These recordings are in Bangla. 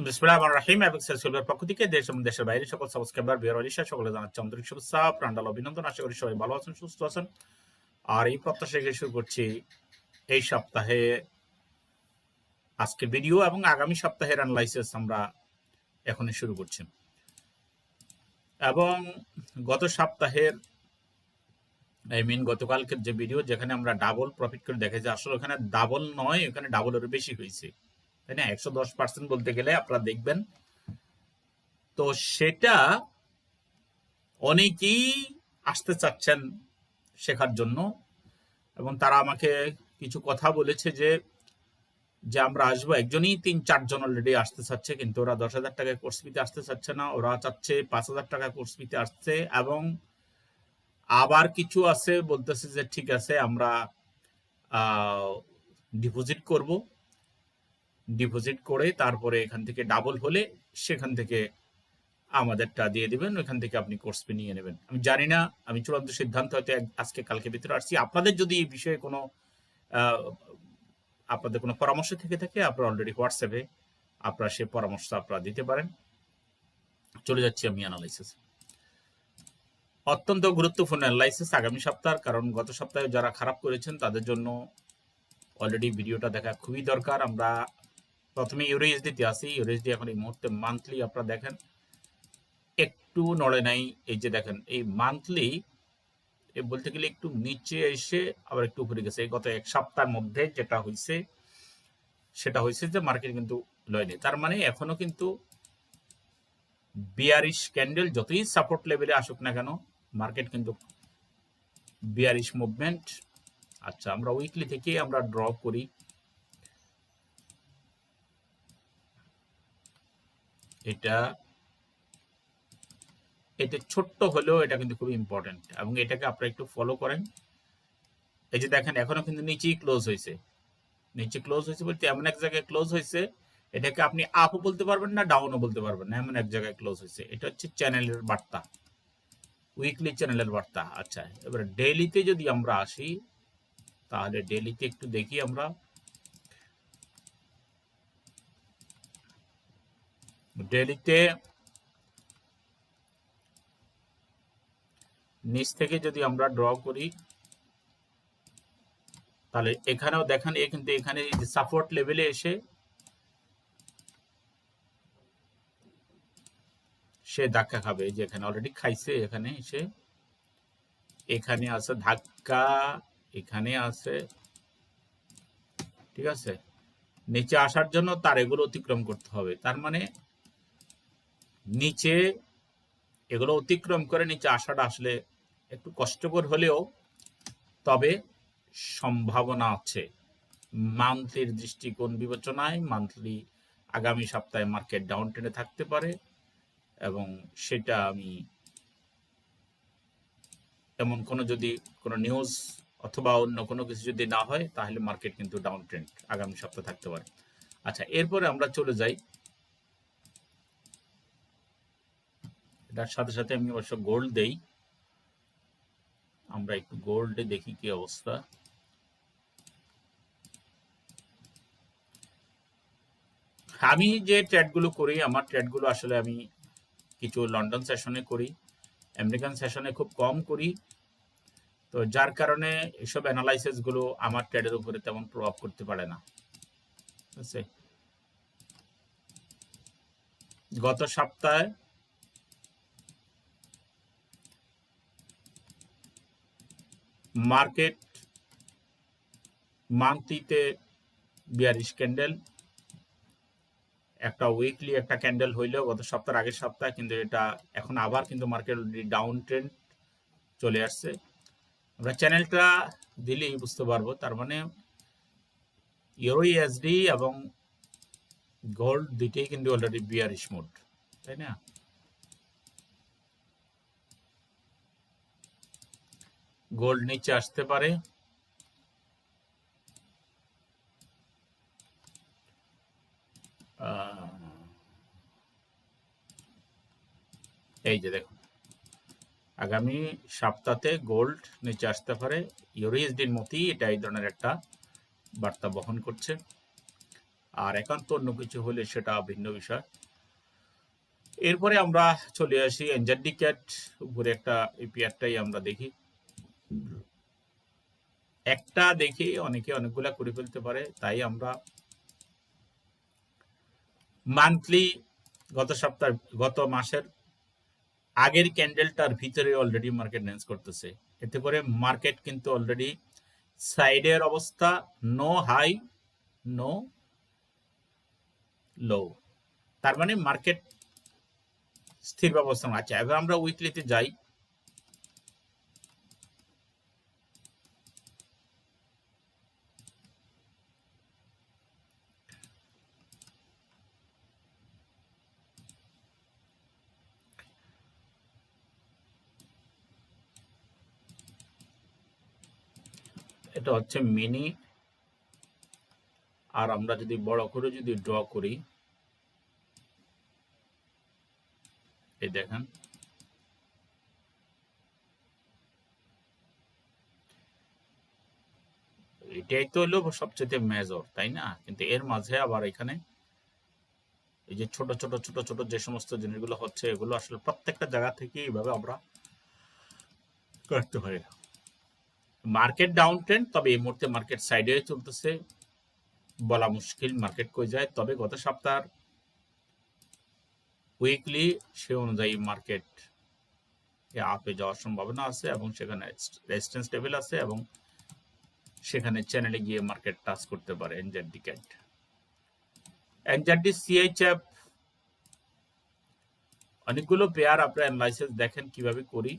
বিসমিল্লাহির রহমানির রহিম। অ্যাপেক্স সিলভার পক্ষ থেকে দেশ এবং দেশের বাইরে সকল সাবস্ক্রাইবার বিয়ারিশা সকলে জানাচ্ছি আন্তরিক শুভেচ্ছা, প্রাণঢাল অভিনন্দন। আশা করি সবাই ভালো আছেন, সুস্থ আছেন। আর এই প্রত্যাশা থেকে শুরু করছি এই সপ্তাহে আজকে ভিডিও এবং আগামী সপ্তাহের অ্যানালাইসিস আমরা এখনই শুরু করছি। এবং গত সপ্তাহের গতকালকের যে ভিডিও যেখানে আমরা ডাবল প্রফিট করে দেখেছি, আসলে ওখানে ডাবল নয়, ওখানে ডাবলের বেশি হয়েছে, তাই না? 110% বলতে গেলে আপনারা দেখবেন। তো সেটা অনেকেই আসতে চাচ্ছেন শেখার জন্য, এবং তারা আমাকে কিছু কথা বলেছে যে আমরা আসবো। একজনই 3-4 জন অলরেডি আসতে চাচ্ছে, কিন্তু ওরা 10,000 টাকায় কোর্স ফিতে আসতে চাচ্ছে না, ওরা চাচ্ছে 5,000 টাকায় কোর্স ফিতে আসছে। এবং আবার কিছু আছে বলতেছে যে ঠিক আছে আমরা ডিপোজিট করব, ডিপোজিট করে তারপরে এখান থেকে ডাবল হলে সেখান থেকে আমাদেরটা দিয়ে দিবেন, ওইখান থেকে আপনি কোর্স ফি নিয়ে নেবেন। আমি জানি না, আমি চূড়ান্ত সিদ্ধান্ত হয়তো আজকে কালকে ভিতরে আসছি। আপনাদের যদি এই বিষয়ে কোনো আপনাদের কোনো পরামর্শ থেকে থাকে, আপনারা অলরেডি হোয়াটসঅ্যাপে আপনারা সেই পরামর্শ আপনারা দিতে পারেন। চলে যাচ্ছি আমি অ্যানালাইসিস। অত্যন্ত গুরুত্বপূর্ণ অ্যানালাইসিস আগামী সপ্তাহ, কারণ গত সপ্তাহে যারা খারাপ করেছেন তাদের জন্য অলরেডি ভিডিওটা দেখা খুবই দরকার। আমরা প্রথমে ইউরোএসডিতে আসি। ইউরোএসডি এখন এই মুহূর্তে মান্থলি আপনারা দেখেন একটু নড়ে নাই। এই যে দেখেন এই মান্থলি বলতে গেলে একটু নিচে এসে আবার একটু উপরে গেছে। গত এক সপ্তাহের মধ্যে যেটা হয়েছে সেটা হয়েছে যে মার্কেট কিন্তু লয়নি। তার মানে এখনো কিন্তু বিয়ারিশ ক্যান্ডেল যতই সাপোর্ট লেভেলে আসুক না কেন, মার্কেট কিন্তু বিয়ারিশ মুভমেন্ট। আচ্ছা, আমরা উইকলি থেকে আমরা ড্র করি। এটা ছোট্ট হলেও এটা কিন্তু খুবই ইম্পর্টেন্ট, এবং এটাকে আপনারা একটু ফলো করেন। এই যে দেখেন এখনো কিন্তু নিচেই ক্লোজ হয়েছে। নিচে ক্লোজ হয়েছে বলতে এমন এক জায়গায় ক্লোজ হয়েছে, এটাকে আপনি আপও বলতে পারবেন না, ডাউনও বলতে পারবেন না, এমন এক জায়গায় ক্লোজ হয়েছে। এটা হচ্ছে চ্যানেলের বার্তা, উইকলি চ্যানেলের বার্তা। আচ্ছা, এবার ডেইলিতে যদি আমরা আসি, তাহলে ডেইলিতে একটু দেখি আমরা। ডেইলিতে নিচ থেকে যদি আমরা ড্র করি, তাহলে এখানেও দেখেন কিন্তু এখানে সাপোর্ট লেভেলে এসে সে ধাক্কা খাবে। যে এখানে অলরেডি খাইছে, এখানে এসে এখানে আছে ধাক্কা, এখানে আছে, ঠিক আছে। নিচে আসার জন্য তার এগুলো অতিক্রম করতে হবে। তার মানে নিচে এগুলো অতিক্রম করে নিচে আসাটা আসলে একটু কষ্টকর হলেও তবে সম্ভাবনা আছে। মান্থলির দৃষ্টিকোণ বিবেচনায় মান্থলি আগামী সপ্তাহে মার্কেট ডাউন ট্রেন্ডে থাকতে পারে, এবং সেটা আমি এমন কোনো যদি কোনো নিউজ অথবা অন্য কোনো কিছু যদি না হয়, তাহলে মার্কেট কিন্তু ডাউন ট্রেন্ড আগামী সপ্তাহে থাকতে পারে। আচ্ছা, এরপরে আমরা চলে যাই। এটার সাথে সাথে আমি অবশ্য গোল্ড দেই। আমরা একটু গোল্ডে দেখি কি অবস্থা। আমি যে ট্রেডগুলো করি, আমার ট্রেডগুলো আসলে আমি কিছু লন্ডন সেশনে করি, আমেরিকান সেশনে খুব কম করি। তো যার কারণে এসব অ্যানালাইসিসগুলো আমার ট্রেডের উপরে তেমন প্রভাব করতে পারে না। ঠিক আছে, গত সপ্তাহে মার্কেট মান্থলিতে বিয়ারিশ ক্যান্ডেল, একটা উইকলি একটা ক্যান্ডেল হইলেও গত সপ্তাহের আগের সপ্তাহে, কিন্তু এটা এখন আবার কিন্তু মার্কেট ডাউন ট্রেন্ড চলে আসছে। আমরা চ্যানেলটা দিলেই বুঝতে পারবো। তার মানে ইউরোএসডি এবং গোল্ড দুইটাই কিন্তু অলরেডি বিয়ারিশ মোড, তাই না? গোল্ড নিচে আসতে পারে, এই যে দেখুন আগামী সপ্তাহে গোল্ড নিচে আসতে পারে। ইউরোএসডির মতোই এটা এই ধরনের একটা বার্তা বহন করছে। আর একান্ত অন্য কিছু হলে সেটা ভিন্ন বিষয়। এরপরে আমরা চলে আসি এনজেডি ক্যাট উপরে একটা এই পেয়ারটাই আমরা দেখি। একটা দেখি অনেকে অনেকগুলা করে ফেলতে পারে, তাই আমরা মান্থলি গত মাসের আগের ক্যান্ডেলটার ভিতরে অলরেডি মার্কেট রেঞ্জ করতেছে। এতে করে মার্কেট কিন্তু অলরেডি সাইডের অবস্থা, নো হাই নো লো, তার মানে মার্কেট স্থির অবস্থান আছে। এবার আমরা উইকলিতে যাই। এটা হচ্ছে মিনি, আর আমরা যদি বড় করে যদি ড্র করি, এই দেখেন এটাই তো হলো সবচেয়ে মেজর, তাই না? কিন্তু এর মাঝে আবার এখানে এই যে ছোট ছোট ছোট ছোট যে সমস্ত জিনিসগুলো হচ্ছে, এগুলো আসলে প্রত্যেকটা জায়গা থেকে এইভাবে আমরা করতে পারি। মার্কেট ডাউন ট্রেন্ড, তবে এই মুহূর্তে মার্কেট সাইডে চলতেছে, বলা মুশকিল মার্কেট কই যায়। তবে গত সপ্তাহ উইকলি সে অনুযায়ী মার্কেট আপে যাওয়ার সম্ভাবনা আছে এবং সেখানে রেজিস্ট্যান্স লেভেল আছে এবং সেখানে চ্যানেলে গিয়ে মার্কেট টাচ করতে পারে। এনজেডি ক্যাট, এনজেডি সিএইচএফ, অনেকগুলো পেয়ার আপনারা অ্যানালাইসিস দেখেন কিভাবে করি,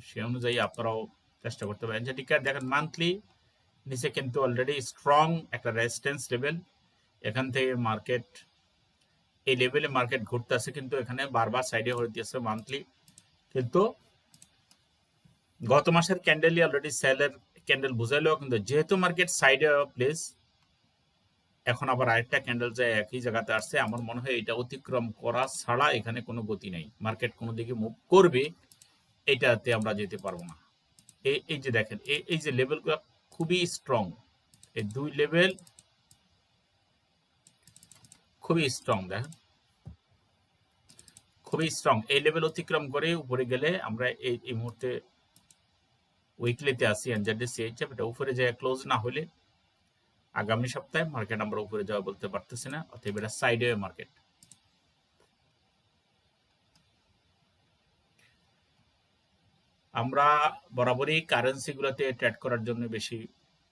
সে অনুযায়ী আপনারাও চেষ্টা করতে পারেন। এনজেডি ক্যাট দেখেন মান্থলি নিচে কিন্তু অলরেডি স্ট্রং একটা রেজিস্ট্যান্স লেভেল, এখান থেকে মার্কেট এই লেভেলে মার্কেট ঘুরতেছে, কিন্তু এখানে বারবার সাইডে হইতেছে মান্থলি। কিন্তু গত মাসের ক্যান্ডেলই অলরেডি সেলের ক্যান্ডেল বুঝাইলো, কিন্তু যেহেতু মার্কেট সাইডে প্লেস, এখন আবার আরেকটা ক্যান্ডেল যায় একই জায়গাতে আসছে। আমার মনে হয় এটা অতিক্রম করা ছাড়া এখানে কোনো গতি নেই, মার্কেট কোনো দিকে মুভ করবে এটাতে আমরা যেতে পারবো না। এই যে দেখেন এই যে লেভেলগুলো খুবই স্ট্রং, এই দুই লেভেল খুবই স্ট্রং, দেখেন খুবই স্ট্রং। এই লেভেল অতিক্রম করে উপরে গেলে আমরা এই মুহূর্তে উইকলিতে আসি এনজেডি সিএইচএফ, এটা উপরে যায় ক্লোজ না হলে আগামী সপ্তাহে মার্কেট আমরা উপরে যাওয়া বলতে পারতেছি না, অতএব এটা সাইডে মার্কেট। আমরা বরাবরই কারেন্সিগুলোতে ট্রেড করার জন্য বেশি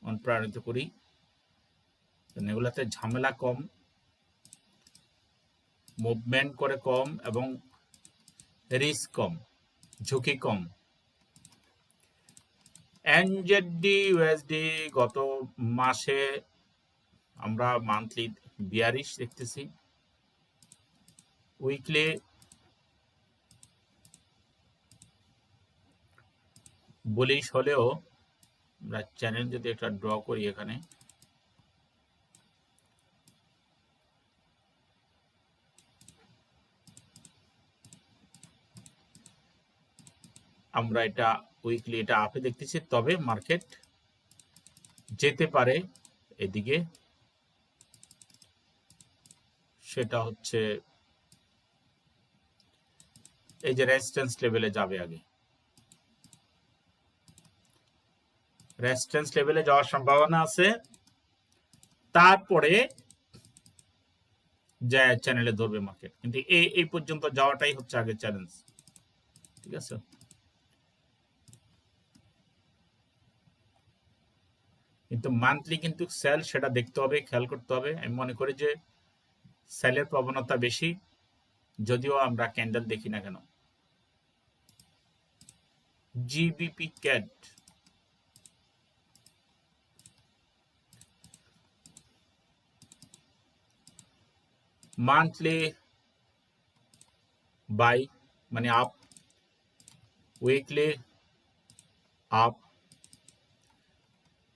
অনুপ্রাণিত করি, এগুলাতে ঝামেলা কম, মুভমেন্ট করে কম এবং রিস্ক কম, ঝুঁকি কম। এনজেডি ইউএসডি গত মাসে আমরা মান্থলি 42 দেখতেছি, উইকলি বুলিশ হলেও আমরা চ্যানেল যদি একটা ড্র করি, এখানে আমরা এটা উইকলি এটা আপে দেখতেছি, তবে মার্কেট যেতে পারে এদিকে, সেটা হচ্ছে এই যে রেজিস্ট্যান্স লেভেলে যাবে, আগে রেজিস্ট্যান্স লেভেলে যাওয়ার সম্ভাবনা আছে, তারপরে যা চ্যানেলে ধরবে মার্কেট, কিন্তু এই পর্যন্ত যাওয়াটাই হচ্ছে আগে চ্যালেঞ্জ, ঠিক আছে? কিন্তু মান্থলি কিন্তু সেল সেটা দেখতে হবে, খেয়াল করতে হবে। আমি মনে করি যে সেলের প্রবণতা বেশি, যদিও আমরা ক্যান্ডেল দেখি না কেন। জিবিপি ক্যাট, মান্থলি বাই মানে আপ, উইকলি আপ,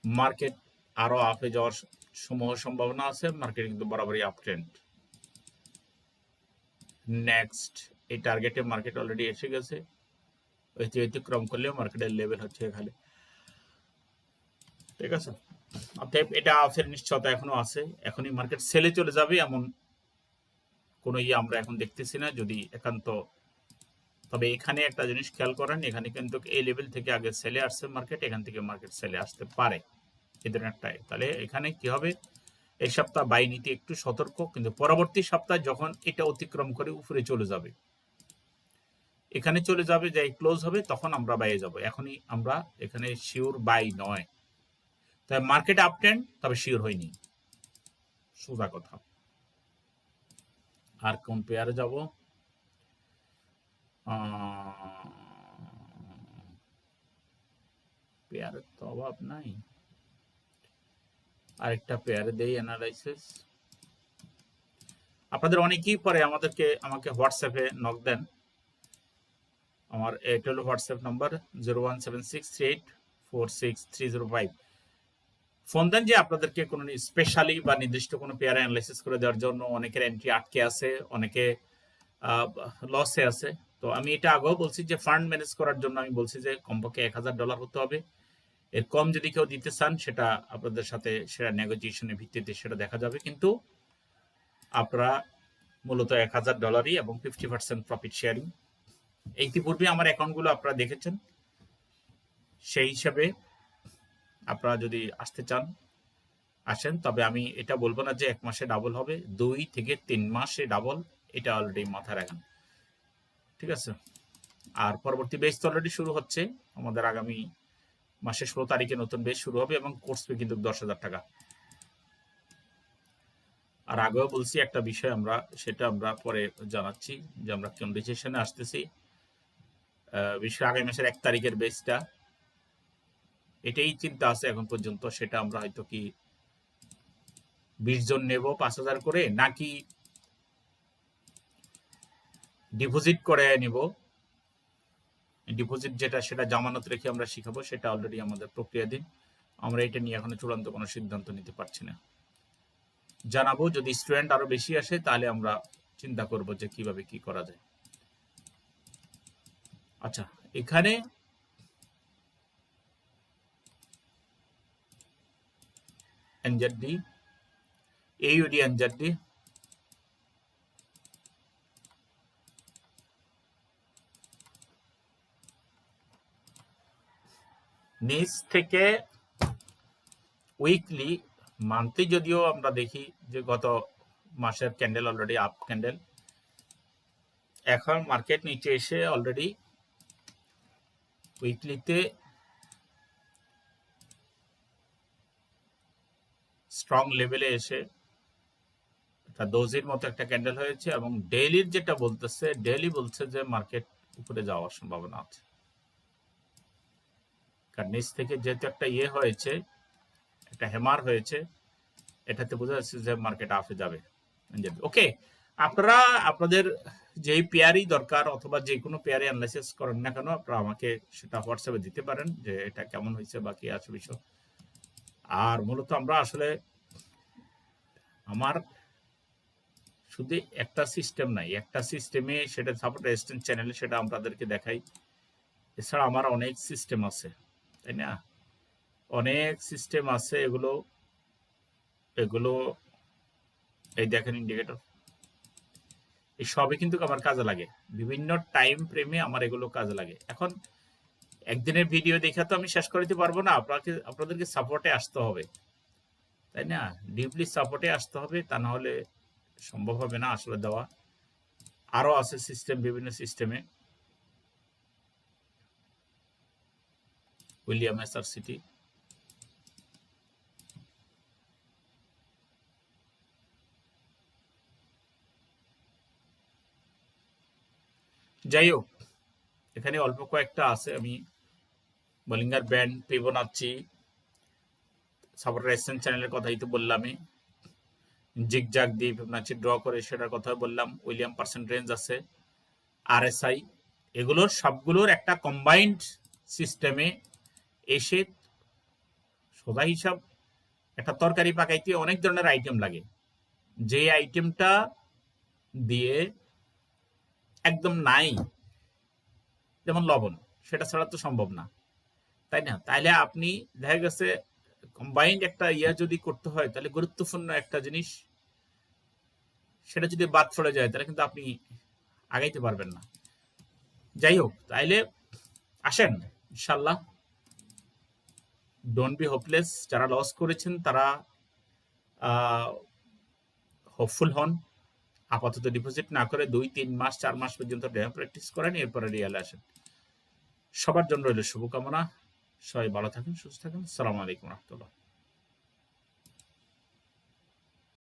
মার্কেট আরো আপে যাওয়ার সমূহ সম্ভাবনা আছে, মার্কেট কিন্তু বরাবরই আপ ট্রেন্ড। নেক্সট এই টার্গেটে মার্কেট অলরেডি এসে গেছে, অতিক্রম করলেও মার্কেটের লেভেল হচ্ছে এখানে, ঠিক আছে? অতএব এটা ফের নিশ্চয়তা এখনো আছে, এখনই মার্কেট সেলে চলে যাবে এমন কোনো আমরা এখন দেখতেছি না। যদি একান্ত, তবে এখানে একটা জিনিস খেয়াল করেন, এখানে কিন্তু এই লেভেল থেকে আগে সেলে আসছে মার্কেট, এখান থেকে মার্কেট সেলে আসতে পারে এই ধরনেরটাই। তাহলে এখানে কি হবে, এই সপ্তাহ বাই নীতি একটু সতর্ক, কিন্তু পরবর্তী সপ্তাহ যখন এটা অতিক্রম করে উপরে চলে যাবে, এখানে চলে যাবে, যাই ক্লোজ হবে, তখন আমরা বাইয়ে যাব। এখনই আমরা এখানে শিওর বাই নয়, তাই মার্কেট আপ ট্রেন্ড, তবে শিওর হয়নি, সোজা কথা। আর কোন পেয়ারে যাব, পেয়ারের তো অভাব নাই, আরেকটা পেয়ারে দেই অ্যানালাইসিস। আপনাদের অনেকেই পরে আমাকে হোয়াটসঅ্যাপে নক দেন, আমার এটা হলো হোয়াটসঅ্যাপ নাম্বার 01763846305। ফোন দেন যে আপনাদেরকে কোনো স্পেশালি বা নির্দিষ্ট কোনো পেয়ার অ্যানালাইসিস করে দেওয়ার জন্য। অনেকের এন্ট্রি আটকে আছে, অনেকে লসে আছে। তো আমি এটা আগেও বলছি যে ফান্ড ম্যানেজ করার জন্য আমি বলছি যে কমপক্ষে $1000 হতে হবে। এর কম যদি কেউ দিতে চান, সেটা আপনাদের সাথে সেটা নেগোসিয়েশনের ভিত্তিতে সেটা দেখা যাবে, কিন্তু আপনারা মূলত $1000 এবং 50% প্রফিট শেয়ারিং। ইতিপূর্বে আমার অ্যাকাউন্টগুলো আপনারা দেখেছেন, সেই হিসাবে আপনারা যদি আসতে চান আসেন। তবে আমি এটা বলবো না যে 1 মাসে ডাবল হবে, 2 থেকে 3 মাসে ডাবল, এটা অলরেডি মাথায় রাখেন, ঠিক আছে। আর পরবর্তী বেচ তো অলরেডি শুরু হচ্ছে, আমাদের আগামী মাসের 16 তারিখে নতুন বেচ শুরু হবে এবং কোর্স ফি কিন্তু 10,000 টাকা। আর আগেও বলছি একটা বিষয়, সেটা আমরা পরে জানাচ্ছি যে আমরা কোন ডিসিশনে আসতেছি। বিশেষ আগামী মাসের 1 তারিখের বেচটা, এটাই চিন্তা আছে এখন পর্যন্ত। সেটা আমরা হয়তো কি 20 জন নেব 5,000 করে, নাকি ডিপোজিট করে নিব। ডিপোজিট যেটা, সেটা জামানত রেখে আমরা শিখাবো, সেটা অলরেডি আমাদের প্রক্রিয়াধীন। আমরা এটা নিয়ে এখনো চূড়ান্ত কোনো সিদ্ধান্ত নিতে পারছি না। জানাবো যদি স্টুডেন্ট আরো বেশি আসে, তাহলে আমরা চিন্তা করব যে কিভাবে কি করা যায়। আচ্ছা, এখানে এনজেডি, এইউডি এনজেডি, নিচ থেকে উইকলি, মান্থলি যদিও আমরা দেখি যে গত মাসের ক্যান্ডেল অলরেডি আপ ক্যান্ডেল, এখন মার্কেট নিচে এসে অলরেডি উইকলিতে স্ট্রং লেভেলে এসে একটা দোজির মতো একটা ক্যান্ডেল হয়েছে, এবং ডেইলির যেটা বলতেছে, ডেইলি বলছে যে মার্কেট উপরে যাওয়ার সম্ভাবনা আছে। কারণ নিচ থেকে যেহেতু একটা হয়েছে, একটা হ্যামার হয়েছে, এটাতে বোঝা যাচ্ছে যে মার্কেট আপে যাবে। ওকে, আপনারা আপনাদের যেই পেয়ারই দরকার অথবা যে কোনো পেয়ারে অ্যানালাইসিস করেন না কেন, আপনারা আমাকে সেটা হোয়াটসঅ্যাপে দিতে পারেন যে এটা কেমন হয়েছে বা কি আছে বিষয়। আর মূলত আমরা আসলে, আমার শুধু একটা সিস্টেম নাই, একটা সিস্টেমে সেটা সাপোর্ট রেজিস্ট্যান্স চ্যানেলে সেটা আপনাদেরকে দেখাই। এছাড়া আমার অনেক সিস্টেম আছে, তাই না? অনেক সিস্টেম আছে। এগুলো এগুলো এই দেখেন ইন্ডিকেটর, এই সবই কিন্তু আমার কাজে লাগে, বিভিন্ন টাইম ফ্রেমে আমার এগুলো কাজে লাগে। এখন একদিনের ভিডিও দেখে তো আমি শেষ করে দিতে পারবো না, আপনাদেরকে সাপোর্টে আসতে হবে, তাই না? ডিপলি সাপোর্টে আসতে হবে, তা না হলে সম্ভব হবে না আসলে দেওয়া। আরো আছে সিস্টেম, বিভিন্ন সিস্টেমে, উইলিয়াম এস আর সিটি, যাই হোক, এখানে অল্প কয়েকটা আছে। আমি Bollinger band, Fibonacci, support resistance চ্যানেলের কথাই তো বললামই, জিগজাগ দিয়ে ফিবোনাচ্চি ড্র করে সেটার কথা বললাম, উইলিয়াম পার্সেন্ট রেঞ্জ আছে, আরএসআই, এগুলোর সবগুলোর একটা কম্বাইন্ড সিস্টেমে এসে সোজা হিসাব, একটা তরকারি পাকাইতে অনেক ধরনের আইটেম লাগে, যে আইটেমটা দিয়ে একদম নাই, যেমন লবণ, সেটা ছাড়া তো সম্ভব না, তাই না? তাইলে আপনি দেখা গেছে কম্বাইন্ড একটা যদি করতে হয়, তাহলে গুরুত্বপূর্ণ একটা জিনিস সেটা যদি বাদ পড়ে যায়, তাহলে কিন্তু আপনি আগাইতে পারবেন না। যাই হোক, তাইলে আসেন ইনশাল্লাহ, ডোন্ট বি হোপলেস। যারা লস করেছেন তারা হোপফুল হন। আপাতত ডিপোজিট না করে 2-3 মাস 4 মাস পর্যন্ত ডেমো প্র্যাকটিস করেন, এরপরে রিয়ালে আসেন। সবার জন্য রইল শুভকামনা। সবাই ভালো থাকেন, সুস্থ থাকেন। আসসালামু আলাইকুম রহমতুল্লাহ।